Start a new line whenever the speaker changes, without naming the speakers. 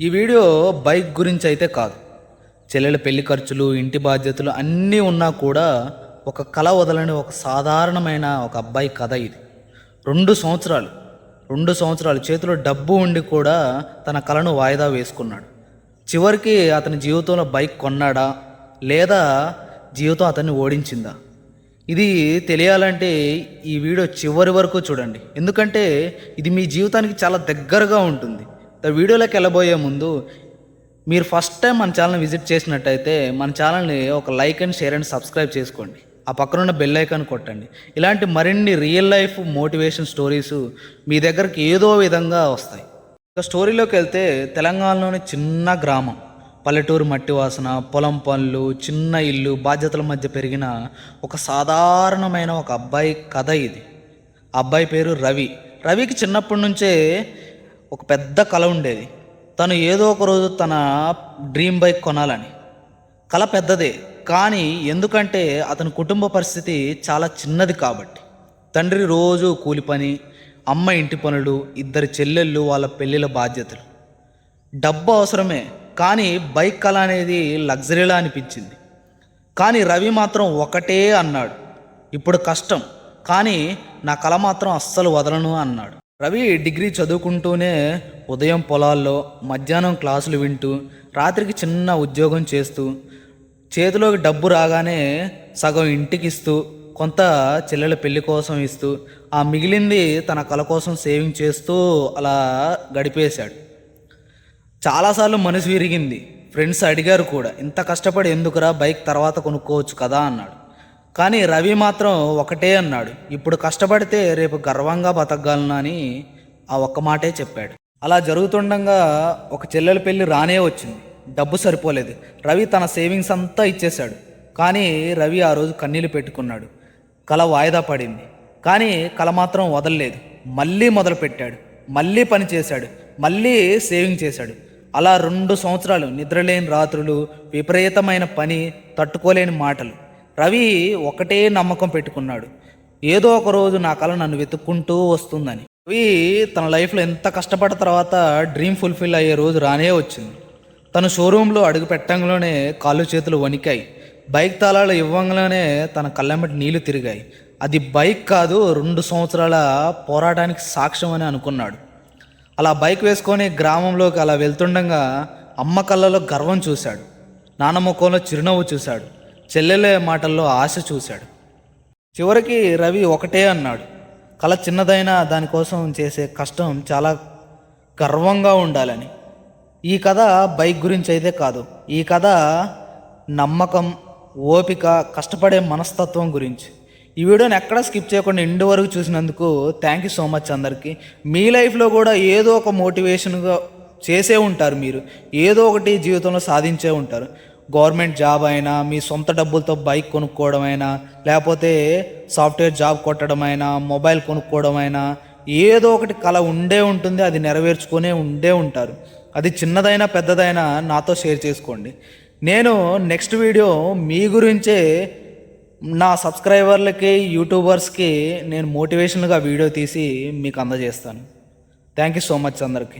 ఈ video bike గురించి అయితే కాదు. చెల్లెల పెళ్లి ఖర్చులు, ఇంటి బాధ్యతలు అన్నీ ఉన్నా కూడా ఒక కల వదలని ఒక సాధారణమైన ఒక అబ్బాయి కథ ఇది. 2 సంవత్సరాలు చేతిలో డబ్బు ఉండి కూడా తన కలను వాయిదా వేసుకున్నాడు. చివరికి అతని జీవితంలో బైక్ కొన్నాడా లేదా జీవితం అతన్ని ఓడించిందా? ఇది తెలియాలంటే ఈ వీడియో చివరి వరకు చూడండి, ఎందుకంటే ఇది మీ జీవితానికి చాలా దగ్గరగా ఉంటుంది. వీడియోలోకి వెళ్ళబోయే ముందు మీరు ఫస్ట్ టైం మన ఛానల్ని విజిట్ చేసినట్టయితే మన ఛానల్ని ఒక like and share and subscribe చేసుకోండి. ఆ పక్కనున్న బెల్ ఐకాన్ కొట్టండి. ఇలాంటి మరిన్ని రియల్ లైఫ్ మోటివేషన్ స్టోరీస్ మీ దగ్గరికి ఏదో విధంగా వస్తాయి. ఇక స్టోరీలోకి వెళ్తే, తెలంగాణలోని చిన్న గ్రామం, పల్లెటూరు మట్టి వాసన, పొలం పనులు, చిన్న ఇల్లు, బాధ్యతల మధ్య పెరిగిన ఒక సాధారణమైన ఒక అబ్బాయి కథ ఇది. ఆ అబ్బాయి పేరు రవి. రవికి చిన్నప్పటి నుంచే ఒక పెద్ద కల ఉండేది. తను ఏదో ఒక రోజు తన డ్రీమ్ బైక్ కొనాలని. కల పెద్దదే, కానీ ఎందుకంటే అతని కుటుంబ పరిస్థితి చాలా చిన్నది కాబట్టి. తండ్రి రోజు కూలి పని, అమ్మ ఇంటి పనులు, 2 చెల్లెళ్ళు, వాళ్ళ పెళ్ళిళ్ళ బాధ్యతలు. డబ్బు అవసరమే, కానీ బైక్ కళ అనేది లగ్జరీలా అనిపించింది. కానీ రవి మాత్రం ఒకటే అన్నాడు, ఇప్పుడు కష్టం, కానీ నా కళ మాత్రం అస్సలు వదలను అన్నాడు. రవి డిగ్రీ చదువుకుంటూనే ఉదయం పొలాల్లో, మధ్యాహ్నం క్లాసులు వింటూ, రాత్రికి చిన్న ఉద్యోగం చేస్తూ, చేతిలోకి డబ్బు రాగానే సగం ఇంటికి ఇస్తూ, కొంత చెల్లెల పెళ్లి కోసం ఇస్తూ, ఆ మిగిలింది తన కళ కోసం సేవింగ్ చేస్తూ అలా గడిపేశాడు. చాలాసార్లు మనసు విరిగింది. ఫ్రెండ్స్ అడిగారు కూడా, ఇంత కష్టపడి ఎందుకురా, బైక్ తర్వాత కొనుక్కోవచ్చు కదా అన్నాడు. కానీ రవి మాత్రం ఒకటే అన్నాడు, ఇప్పుడు కష్టపడితే రేపు గర్వంగా బతకగలను అని ఆ ఒక్క మాటే చెప్పాడు. అలా జరుగుతుండగా ఒక చెల్లెల పెళ్ళి రానే వచ్చింది. డబ్బు సరిపోలేదు. రవి తన సేవింగ్స్ అంతా ఇచ్చేశాడు. కానీ రవి ఆ రోజు కన్నీళ్ళు పెట్టుకున్నాడు. కల వాయిదా పడింది, కానీ కల మాత్రం వదలలేదు. మళ్ళీ మొదలుపెట్టాడు, మళ్ళీ పని చేశాడు, మళ్ళీ సేవింగ్ చేశాడు. అలా 2 సంవత్సరాలు నిద్రలేని రాత్రులు, విపరీతమైన పని, తట్టుకోలేని మాటలు. రవి ఒకటే నమ్మకం పెట్టుకున్నాడు, ఏదో ఒక రోజు నా కళ నన్ను వెతుక్కుంటూ వస్తుందని. రవి తన లైఫ్లో ఎంత కష్టపడ్డ తర్వాత డ్రీమ్ ఫుల్ఫిల్ అయ్యే రోజు రానే వచ్చింది. తను షోరూంలో అడుగు పెట్టంలోనే కాళ్ళు చేతులు వణికాయి. బైక్ తాళాలు ఇవ్వంగానే తన కళ్ళెంబటి నీళ్లు తిరిగాయి. అది బైక్ కాదు, 2 సంవత్సరాల పోరాటానికి సాక్ష్యం అని అనుకున్నాడు. అలా బైక్ వేసుకొని గ్రామంలోకి అలా వెళ్తుండగా అమ్మ కళ్ళలో గర్వం చూశాడు, నాన్న ముఖంలో చిరునవ్వు చూశాడు, చెల్లెలే మాటల్లో ఆశ చూశాడు. చివరికి రవి ఒకటే అన్నాడు, కళ చిన్నదైనా దానికోసం చేసే కష్టం చాలా గర్వంగా ఉండాలని. ఈ కథ బైక్ గురించి అయితే కాదు, ఈ కథ నమ్మకం, ఓపిక, కష్టపడే మనస్తత్వం గురించి. ఈ వీడియోని ఎక్కడా స్కిప్ చేయకుండా ఎండ్ వరకు చూసినందుకు థ్యాంక్ యూ సో మచ్ అందరికీ. మీ లైఫ్లో కూడా ఏదో ఒక మోటివేషన్గా చేసే ఉంటారు, మీరు ఏదో ఒకటి జీవితంలో సాధించే ఉంటారు. గవర్నమెంట్ జాబ్ అయినా, మీ సొంత డబ్బులతో బైక్ కొనుక్కోవడం అయినా, లేకపోతే సాఫ్ట్వేర్ జాబ్ కొట్టడం అయినా, మొబైల్ కొనుక్కోవడం అయినా, ఏదో ఒకటి కళ ఉండే ఉంటుంది, అది నెరవేర్చుకునే ఉండే ఉంటారు. అది చిన్నదైనా పెద్దదైనా నాతో షేర్ చేసుకోండి. నేను నెక్స్ట్ వీడియో మీ గురించే నా సబ్స్క్రైబర్లకి, యూట్యూబర్స్కి నేను మోటివేషన్గా వీడియో తీసి మీకు అందజేస్తాను. థ్యాంక్ యూ సో మచ్ అందరికీ.